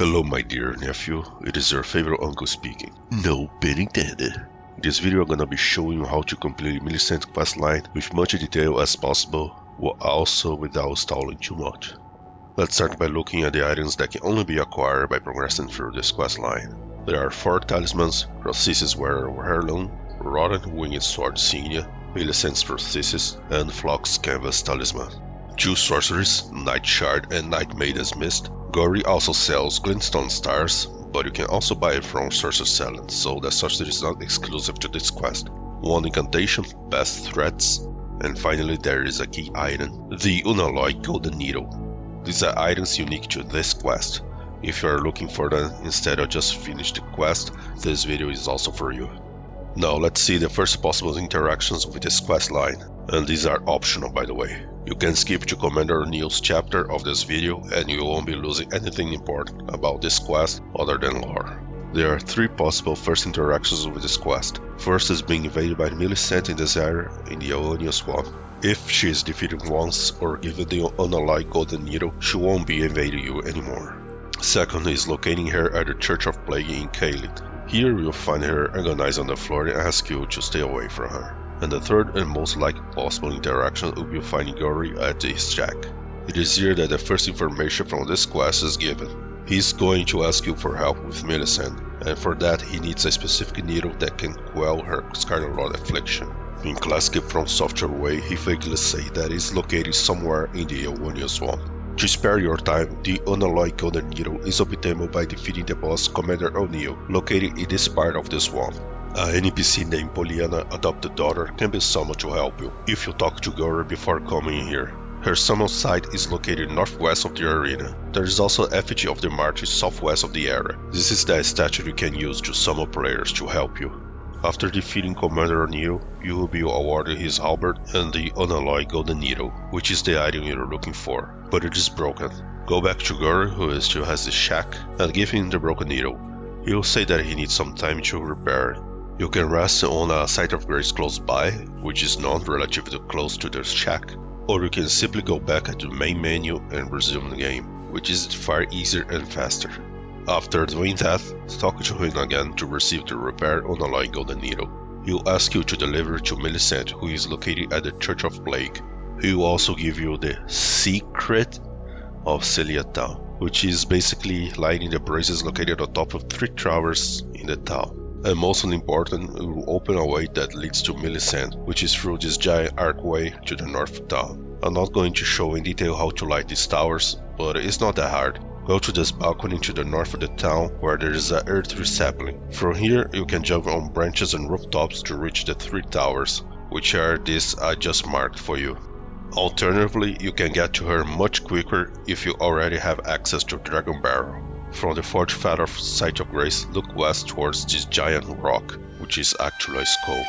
Hello my dear nephew, it is your favorite uncle speaking. No pun intended. In this video I'm gonna be showing you how to complete Millicent questline with much detail as possible, while also without stalling too much. Let's start by looking at the items that can only be acquired by progressing through this questline. There are 4 talismans, Prosthesis wearer heirloom, Rotten winged sword Insignia, Millicent's Prosthesis, and Flock's canvas talisman. 2 sorceries, Night Shard and Night Maiden's Mist. Gowry also sells glintstone stars, but you can also buy it from Sorcerer Selling, so the sorcery is not exclusive to this quest. 1 incantation, Pest Threads, and finally there is a key item, the Unalloyed golden needle. These are items unique to this quest. If you are looking for them instead of just finish the quest, this video is also for you. Now let's see the first possible interactions with this quest line, and these are optional by the way. You can skip to Commander Neil's chapter of this video and you won't be losing anything important about this quest other than lore. There are 3 possible first interactions with this quest. First is being invaded by Millicent in this area in the Aeonian Swamp. If she is defeated once or given the Unalloyed golden needle, she won't be invading you anymore. Second is locating her at the Church of Plage in Caelid. Here you'll find her agonized on the floor and ask you to stay away from her. And the third and most likely possible interaction will be finding Gowry at his shack. It is here that the first information from this quest is given. He is going to ask you for help with Millicent, and for that he needs a specific needle that can quell her Scarlet Lord affliction. In classic From Software way, he vaguely says that it is located somewhere in the Aeonian Swamp. To spare your time, the Unalloyed golden needle is obtainable by defeating the boss Commander O'Neill, located in this part of the swamp. An NPC named Pollyanna, adopted daughter, can be summoned to help you, if you talk to Gowry before coming here. Her summon site is located northwest of the arena. There is also effigy of the martyr southwest of the area. This is the statue you can use to summon players to help you. After defeating Commander O'Neill, you will be awarded his halberd and the Unalloyed golden needle, which is the item you're looking for, but it is broken. Go back to Gowry, who still has the shack, and give him the broken needle. He will say that he needs some time to repair it. You can rest on a site of grace close by, which is not relatively close to the shack, or you can simply go back to the main menu and resume the game, which is far easier and faster. After doing that, talk to him again to receive the repaired Unalloyed golden needle. He will ask you to deliver it to Millicent, who is located at the Church of Plage. He will also give you the secret of Celia Town, which is basically lighting the braziers located on top of 3 towers in the town. And most important, it will open a way that leads to Millicent, which is through this giant archway to the north of town. I'm not going to show in detail how to light these towers, but it's not that hard. Go to this balcony to the north of the town where there is an Erdtree sapling. From here you can jump on branches and rooftops to reach the 3 towers, which are these I just marked for you. Alternatively, you can get to her much quicker if you already have access to Dragon Barrel. From the 4th Feather Site of Grace, look west towards this giant rock, which is actually a skull,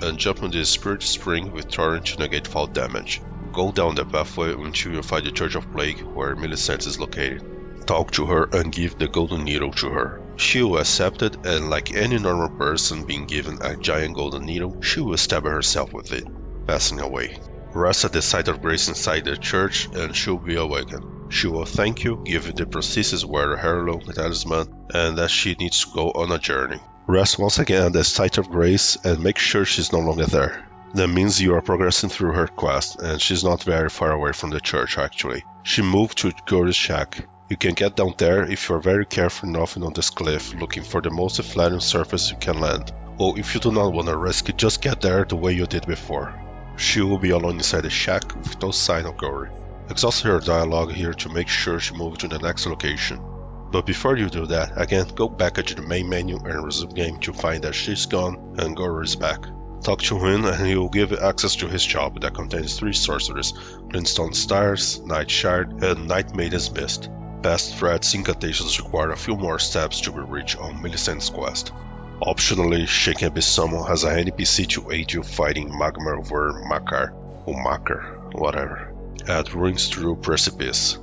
and jump on the Spirit Spring with Torrent to negate fall damage. Go down the pathway until you find the Church of Plage where Millicent is located. Talk to her and give the golden needle to her. She will accept it, and like any normal person being given a giant golden needle, she will stab herself with it, passing away. Rest at the site of grace inside the church and she will be awakened. She will thank you, give you the Prosthesis wearer heirloom talisman, and that she needs to go on a journey. Rest once again at the site of grace and make sure she's no longer there. That means you are progressing through her quest, and she's not very far away from the church actually. She moved to Gowry's shack. You can get down there if you are very careful enough on this cliff, looking for the most flattened surface you can land. Or if you do not want to risk it, just get there the way you did before. She will be alone inside the shack with no sign of Gowry. Exhaust her dialogue here to make sure she moves to the next location. But before you do that, again go back to the main menu and resume game to find that she's gone and Gowry is back. Talk to him and he will give you access to his shop that contains 3 sorceries, Glintstone Stars, Night Shard, and Night Maiden's Mist. Pest Threads incantations require a few more steps to be reached on Millicent's quest. Optionally, she can be summoned as an NPC to aid you fighting Magma Worm Makar, or Makar, whatever, at Ruin Strewn Precipice.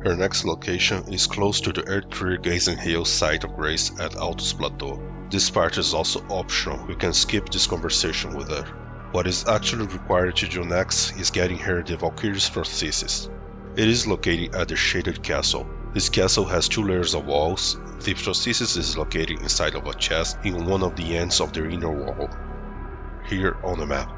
Her next location is close to the Erdtree-Gazing Hill site of grace at Altus Plateau. This part is also optional, you can skip this conversation with her. What is actually required to do next is getting her the Valkyrie's Prosthesis. It is located at the Shaded Castle. This castle has 2 layers of walls. The Prosthesis is located inside of a chest in one of the ends of the inner wall, here on the map.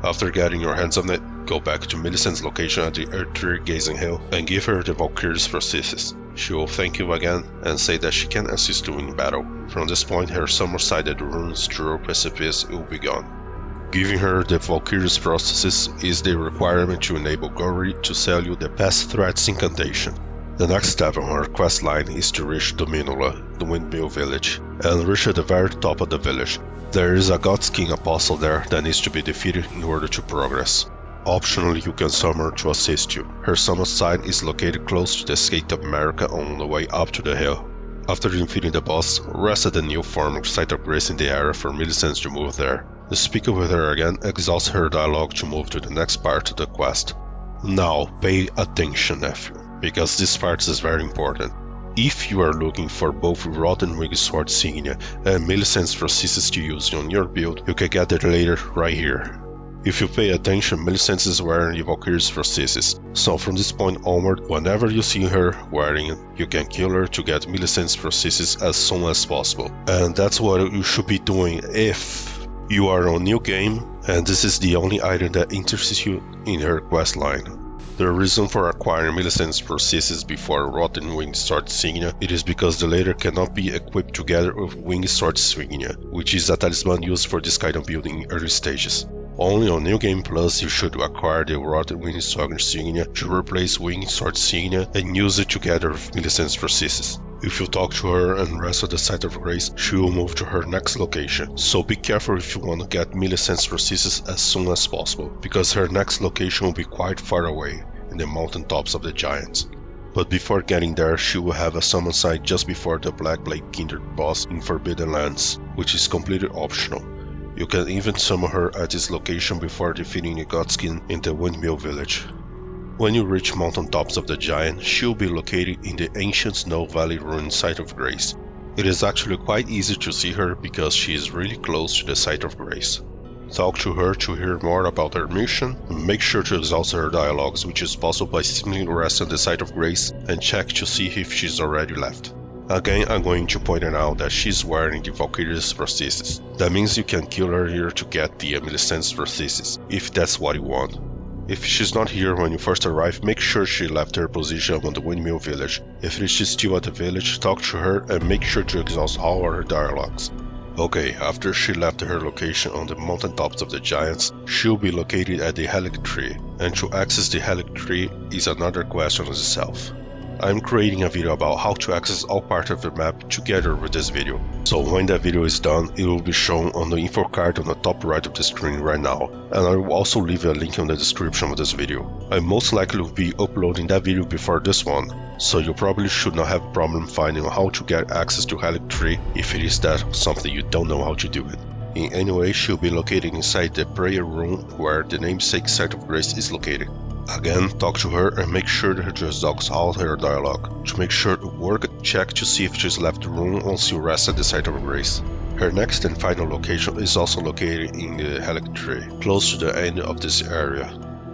After getting your hands on it, go back to Millicent's location at the Erdtree-Gazing Hill and give her the Valkyrie's Prosthesis. She will thank you again and say that she can assist you in battle. From this point, her summer side at the Ruin Strewn Precipice will be gone. Giving her the Valkyrie's Prosthesis is the requirement to enable Gowry to sell you the Pest Threads incantation. The next step on our quest line is to reach Miquella, the Windmill village, and reach at the very top of the village. There is a Godskin apostle there that needs to be defeated in order to progress. Optionally, you can summon her to assist you. Her summon site is located close to the Skate of America on the way up to the hill. After defeating the boss, rest at the new form Site of Grace in the area for Millicent to move there. Speaking with her again exhausts her dialogue to move to the next part of the quest. Now, pay attention, nephew, because this part is very important. If you are looking for both Rotten Wing Sword Insignia and Millicent's Prosthesis to use on your build, you can get it later right here. If you pay attention, Millicent is wearing the Valkyrie's Prosthesis, so from this point onward, whenever you see her wearing it, you can kill her to get Millicent's Prosthesis as soon as possible. And that's what you should be doing if you are on new game and this is the only item that interests you in her quest line. The reason for acquiring Millicent's Prosthesis before Rotten Wing Sword Insignia, it is because the latter cannot be equipped together with Wing Sword Insignia, which is a talisman used for this kind of building in early stages. Only on New Game Plus you should acquire the Rotten Wing Sword Insignia to replace Wing Sword Insignia and use it together with Millicent's Prosthesis. If you talk to her and rest at the Site of Grace, she will move to her next location, so be careful if you want to get Millicent's Prosthesis as soon as possible, because her next location will be quite far away, in the Mountaintops of the Giants. But before getting there, she will have a summon site just before the Black Blade Kindred boss in Forbidden Lands, which is completely optional. You can even summon her at this location before defeating the Godskin in the Windmill village. When you reach Mountaintops of the Giant, she will be located in the ancient Snow Valley ruined Site of Grace. It is actually quite easy to see her because she is really close to the Site of Grace. Talk to her to hear more about her mission, and make sure to exhaust her dialogues, which is possible by simply resting the Site of Grace and check to see if she's already left. Again, I'm going to point out that she's wearing the Valkyrie's Prosthesis. That means you can kill her here to get the Millicent's Prosthesis, if that's what you want. If she's not here when you first arrive, make sure she left her position on the Windmill village. If she's still at the village, talk to her and make sure to exhaust all her dialogues. Okay, after she left her location on the Mountaintops of the Giants, she'll be located at the Haligtree, and to access the Haligtree is another question in itself. I'm creating a video about how to access all parts of the map together with this video, so when that video is done, it will be shown on the info card on the top right of the screen right now, and I will also leave a link in the description of this video. I most likely will be uploading that video before this one, so you probably should not have a problem finding how to get access to Haligtree if it is that something you don't know how to do it. In any way, she'll be located inside the prayer room where the namesake Site of Grace is located. Again, talk to her and make sure that you exhaust all her dialogue. To make sure to work, check to see if she's left the room once you rest at the Site of Grace. Her next and final location is also located in the Haligtree, close to the end of this area.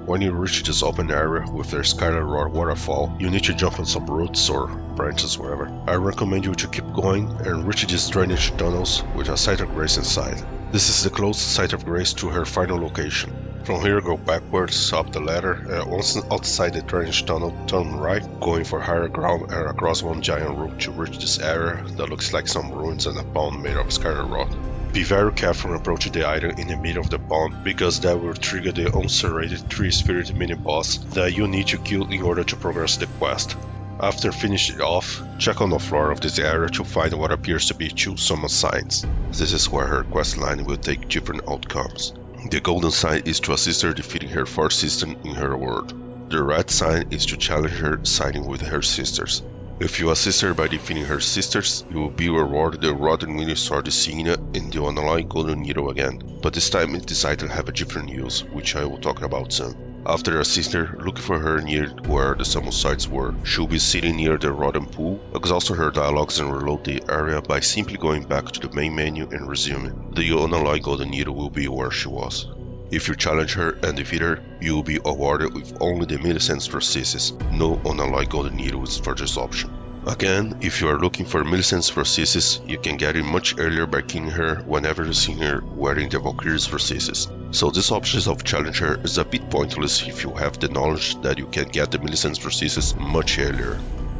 When you reach this open area with the Scarlet Rock waterfall, you need to jump on some roots or branches, wherever. I recommend you to keep going and reach these drainage tunnels with a Site of Grace inside. This is the closest Site of Grace to her final location. From here, go backwards up the ladder, and once outside the drainage tunnel, turn right, going for higher ground and across one giant rope to reach this area that looks like some ruins and a pond made of scarlet rock. Be very careful when approaching the item in the middle of the pond, because that will trigger the unserrated tree-spirit mini-boss that you need to kill in order to progress the quest. After finishing it off, check on the floor of this area to find what appears to be 2 summon signs. This is where her quest line will take different outcomes. The golden sign is to assist her defeating her 4th sister in her world. The red sign is to challenge her siding with her sisters. If you assist her by defeating her sisters, you will be rewarded the Rotten Wing Sword Insignia and the Unalloyed Golden Needle again, but this time it decided to have a different use, which I will talk about soon. After assist her, look for her near where the summon sites were. She'll be sitting near the Rotten Pool. Exhaust her dialogues and reload the area by simply going back to the main menu and resuming. The Unalloyed Golden Needle will be where she was. If you challenge her and defeat her, you will be awarded with only the Millicent's Prosthesis. No Unalloyed Golden Needles for this option. Again, if you are looking for Millicent's Prosthesis, you can get it much earlier by killing her whenever you see her wearing the Valkyrie's Prosthesis. So this option of challenge her is a bit pointless if you have the knowledge that you can get the Millicent's Prosthesis much earlier.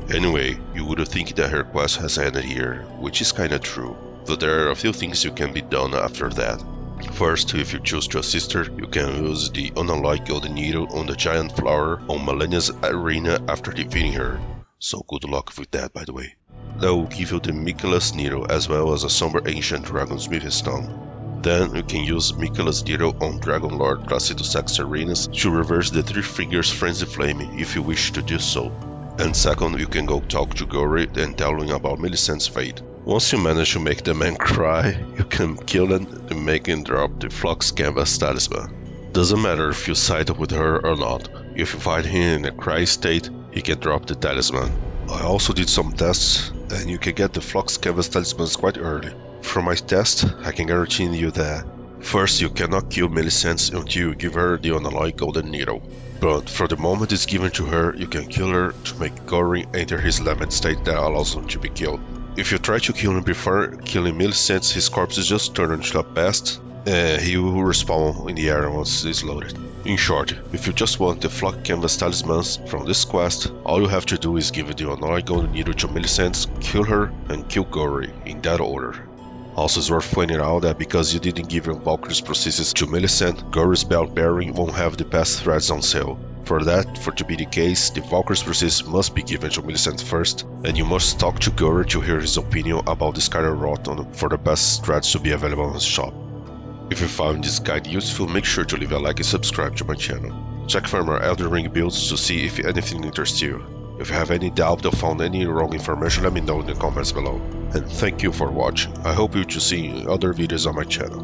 Anyway, you would think that her quest has ended here, which is kinda true, though there are a few things you can be done after that. First, if you choose to assist her, you can use the Unalloyed Golden Needle on the giant flower on Malenia's arena after defeating her. So good luck with that, by the way. That will give you the Miquella's Needle as well as a Somber Ancient Dragonsmith's Stone. Then you can use Miquella's Needle on Dragon Lord Placidus' arenas to reverse the Three Fingers Frenzy Flame if you wish to do so. And second, you can go talk to Gowry and tell him about Millicent's fate. Once you manage to make the man cry, you can kill him and make him drop the Flux Canvas Talisman. Doesn't matter if you side up with her or not, if you find him in a cry state, he can drop the Talisman. I also did some tests, and you can get the Flux Canvas Talismans quite early. From my test, I can guarantee you that first, you cannot kill Millicent until you give her the Unalloyed Golden Needle. But from the moment it's given to her, you can kill her to make Gowry enter his lament state that allows him to be killed. If you try to kill him before killing Millicent, his corpse is just turned into a pest, and he will respawn in the area once it's loaded. In short, if you just want the Flux Canvas Talismans from this quest, all you have to do is give the Unalloyed Golden Needle to Millicent, kill her, and kill Gowry, in that order. Also, it's worth pointing out that because you didn't give your Valkyrie's Prosthesis to Millicent, Gowry's belt bearing won't have the Pest Threads on sale. For to be the case, the Valkyrie's Prosthesis must be given to Millicent first, and you must talk to Gowry to hear his opinion about the Skyler Rotten for the Pest Threads to be available on his shop. If you found this guide useful, make sure to leave a like and subscribe to my channel. Check for more Elden Ring builds to see if anything interests you. If you have any doubt or found any wrong information, let me know in the comments below. And thank you for watching. I hope you to see other videos on my channel.